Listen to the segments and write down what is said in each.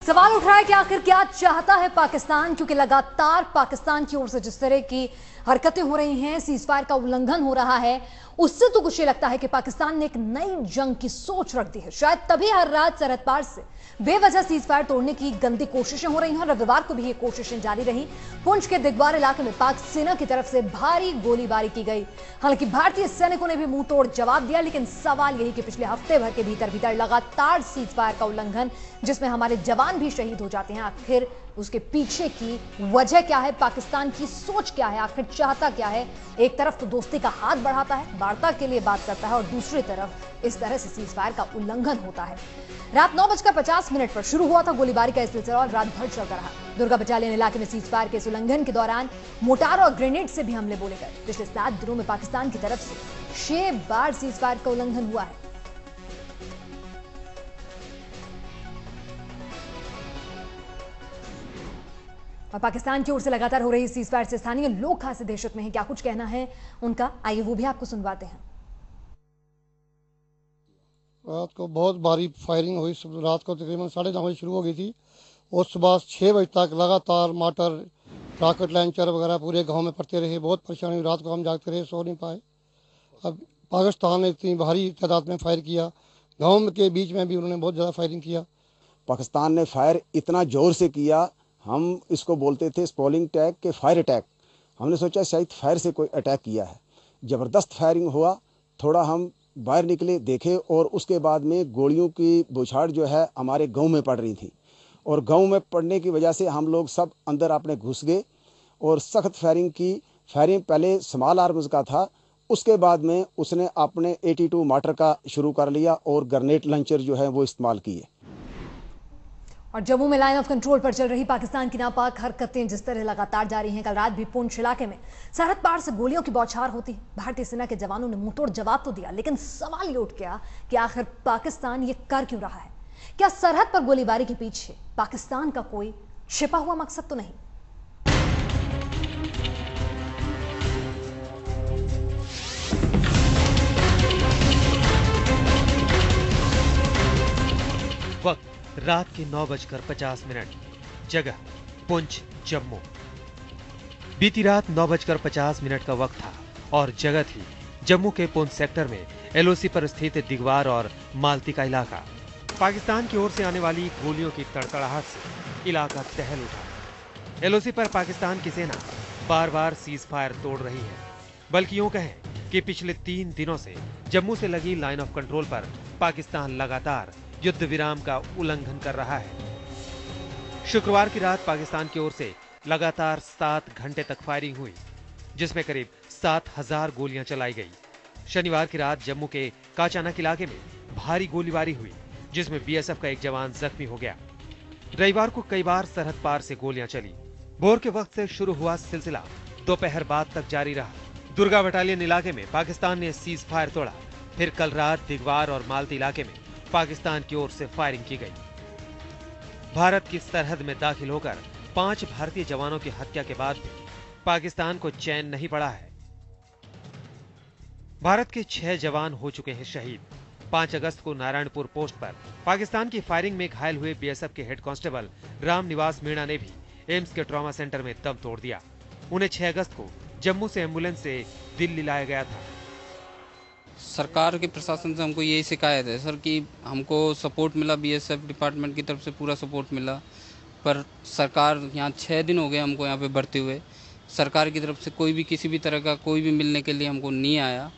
सवाल उठ रहा है कि आखिर क्या चाहता है पाकिस्तान, क्योंकि लगातार पाकिस्तान की ओर से जिस तरह की हरकतें हो रही हैं, सीजफायर का उल्लंघन हो रहा है, उससे तो कुछ ये लगता है कि पाकिस्तान ने एक नई जंग की सोच रख दी है। शायद तभी हर रात सरहद पार से बेवजह सीजफायर तोड़ने की गंदी कोशिशें हो रही हैं। रविवार को भी ये कोशिशें जारी रही। पुंछ के दिगवार इलाके में पाक सेना की तरफ से भारी गोलीबारी की गई। हालांकि भारतीय सैनिकों ने भी मुंह तोड़ जवाब दिया, लेकिन सवाल यही कि पिछले हफ्ते भर के भीतर लगातार सीजफायर का उल्लंघन, जिसमें हमारे जवान भी शहीद हो जाते हैं, आखिर उसके पीछे की वजह क्या है? पाकिस्तान की सोच क्या है? आखिर चाहता क्या है? एक तरफ तो दोस्ती का हाथ बढ़ाता है, वार्ता के लिए बात करता है, और दूसरी तरफ इस तरह से सीजफायर का उल्लंघन होता है। रात 9:50 पर शुरू हुआ था गोलीबारी का सिलसिला और रात भर चलता रहा। दुर्गा बटालियन इलाके में सीजफायर के उल्लंघन के दौरान मोटार और ग्रेनेड से भी हमले बोले गए। पिछले 7 दिनों में पाकिस्तान की तरफ से 6 बार सीजफायर का उल्लंघन हुआ है। और पाकिस्तान की ओर से लगातार हो रही सीजफायर से स्थानीय लोग खासे दहशत में हैं। क्या कुछ कहना है उनका, आइए वो भी आपको सुनवाते हैं। रात को बहुत भारी फायरिंग हुई। रात को तकरीबन 9:30 बजे शुरू हो गई थी और सुबह 6 बजे तक लगातार मार्टर, रॉकेट लॉन्चर वगैरह पूरे गांव में पड़ते रहे। बहुत परेशानी हुई। रात को हम जागते रहे, सो नहीं पाए। अब पाकिस्तान ने इतनी भारी तादाद में फायर किया, गाँव के बीच में भी उन्होंने बहुत ज़्यादा फायरिंग किया। पाकिस्तान ने फायर इतना ज़ोर से किया, हम इसको बोलते थे स्पॉलिंग अटैक के फायर अटैक। हमने सोचा शायद फायर से कोई अटैक किया है। ज़बरदस्त फायरिंग हुआ। थोड़ा हम बाहर निकले, देखे, और उसके बाद में गोलियों की बौछार जो है हमारे गांव में पड़ रही थी, और गांव में पड़ने की वजह से हम लोग सब अंदर अपने घुस गए और सख्त फायरिंग की। फायरिंग पहले स्मॉल आर्म्स का था, उसके बाद में उसने अपने 82 मार्टर का शुरू कर लिया और ग्रेनेड लॉन्चर जो है वो इस्तेमाल किए। और जम्मू में लाइन ऑफ कंट्रोल पर चल रही पाकिस्तान की नापाक हरकतें जिस तरह लगातार जारी हैं, कल रात भी पुंछ इलाके में सरहद पार से गोलियों की बौछार होती है। भारतीय सेना के जवानों ने मुंहतोड़ जवाब तो दिया, लेकिन सवाल ये उठ गया कि आखिर पाकिस्तान ये कर क्यों रहा है? क्या सरहद पर गोलीबारी के पीछे पाकिस्तान का कोई छिपा हुआ मकसद तो नहीं? वक्त रात के 9:50, जगह पुंछ, जम्मू। बीती रात 9:50 का वक्त था और जगह थी जम्मू के पुंछ सेक्टर में एलओसी पर स्थित दिगवार और मालती का इलाका। पाकिस्तान की ओर से आने वाली गोलियों की तड़तड़ाहट से इलाका दहल उठा। एलओसी पर पाकिस्तान की सेना बार बार सीज फायर तोड़ रही है, बल्कि यूं कहें कि पिछले 3 दिनों से जम्मू से लगी लाइन ऑफ कंट्रोल पर पाकिस्तान लगातार युद्ध विराम का उल्लंघन कर रहा है। शुक्रवार की रात पाकिस्तान की ओर से लगातार 7 घंटे तक फायरिंग हुई, जिसमें करीब 7000 गोलियां चलाई गई। शनिवार की रात जम्मू के काचानक इलाके में भारी गोलीबारी हुई, जिसमें बीएसएफ का एक जवान जख्मी हो गया। रविवार को कई बार सरहद पार से गोलियां चली। भोर के वक्त से शुरू हुआ सिलसिला दोपहर बाद तक जारी रहा। दुर्गा बटालियन इलाके में पाकिस्तान ने सीज फायर तोड़ा। फिर कल रात दिगवार और मालती इलाके में पाकिस्तान की ओर से फायरिंग की गई। भारत की सरहद में दाखिल होकर 5 भारतीय जवानों की हत्या के बाद भी पाकिस्तान को चैन नहीं पड़ा है। भारत के 6 जवान हो चुके हैं शहीद। 5 अगस्त को नारायणपुर पोस्ट पर पाकिस्तान की फायरिंग में घायल हुए बीएसएफ के हेड कांस्टेबल रामनिवास मीणा ने भी एम्स के ट्रॉमा सेंटर में दम तोड़ दिया। उन्हें 6 अगस्त को जम्मू से एम्बुलेंस से दिल्ली लाया गया था। सरकार के प्रशासन से हमको यही शिकायत है सर कि हमको सपोर्ट मिला, बीएसएफ डिपार्टमेंट की तरफ से पूरा सपोर्ट मिला, पर सरकार यहाँ 6 दिन हो गए हमको यहाँ पे भर्ती हुए। सरकार की तरफ से कोई भी किसी भी तरह का कोई भी मिलने के लिए हमको नहीं आया,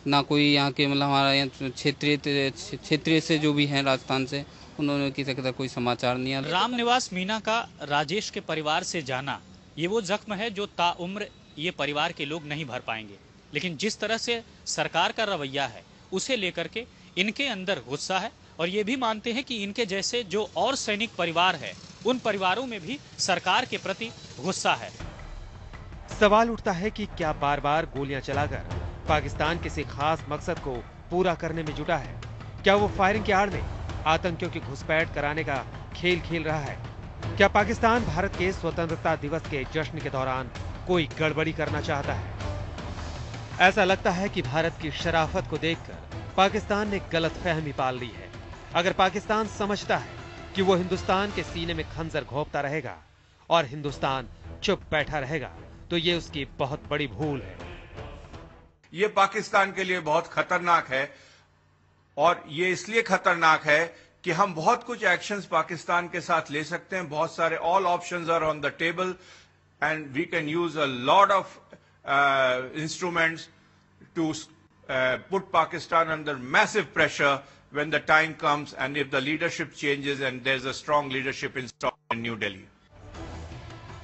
ना कोई यहाँ के मतलब हमारा यहाँ क्षेत्रीय से जो भी हैं राजस्थान से, उन्होंने किसी तरह कोई समाचार नहीं आया। रामनिवास मीणा का राजेश के परिवार से जाना, ये वो जख्म है जो ताउम्र ये परिवार के लोग नहीं भर पाएंगे। लेकिन जिस तरह से सरकार का रवैया है, उसे लेकर के इनके अंदर गुस्सा है, और ये भी मानते हैं कि इनके जैसे जो और सैनिक परिवार है, उन परिवारों में भी सरकार के प्रति गुस्सा है। सवाल उठता है कि क्या बार बार गोलियां चलाकर पाकिस्तान किसी खास मकसद को पूरा करने में जुटा है? क्या वो फायरिंग के आड़ में आतंकियों की घुसपैठ कराने का खेल खेल रहा है? क्या पाकिस्तान भारत के स्वतंत्रता दिवस के जश्न के दौरान कोई गड़बड़ी करना चाहता है? ऐसा लगता है कि भारत की शराफत को देखकर पाकिस्तान ने गलतफहमी पाल ली है। अगर पाकिस्तान समझता है कि वो हिंदुस्तान के सीने में खंजर घोंपता रहेगा और हिंदुस्तान चुप बैठा रहेगा, तो ये उसकी बहुत बड़ी भूल है। ये पाकिस्तान के लिए बहुत खतरनाक है, और ये इसलिए खतरनाक है कि हम बहुत कुछ एक्शंस पाकिस्तान के साथ ले सकते हैं। बहुत सारे all options are on the table and we can use a lot of instruments to put Pakistan under massive pressure when the time comes and if the leadership changes and there's a strong leadership installed in New Delhi.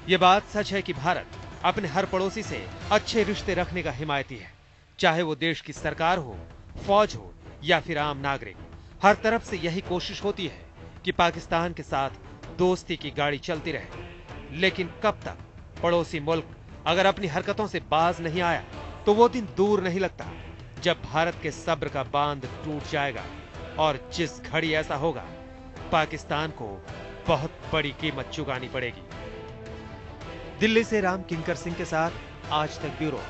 ये बात सच है कि भारत अपने हर पड़ोसी से अच्छे रिश्ते रखने का हिमायती है, चाहे वो देश की सरकार हो, फौज हो या फिर आम नागरिक। हर तरफ से यही कोशिश होती है कि पाकिस्तान के साथ दोस्ती की गाड़ी चलती रहे। लेकिन कब तक? पड़ोसी मुल्क अगर अपनी हरकतों से बाज नहीं आया तो वो दिन दूर नहीं लगता जब भारत के सब्र का बांध टूट जाएगा, और जिस घड़ी ऐसा होगा पाकिस्तान को बहुत बड़ी कीमत चुकानी पड़ेगी। दिल्ली से राम किंकर सिंह के साथ आज तक ब्यूरो।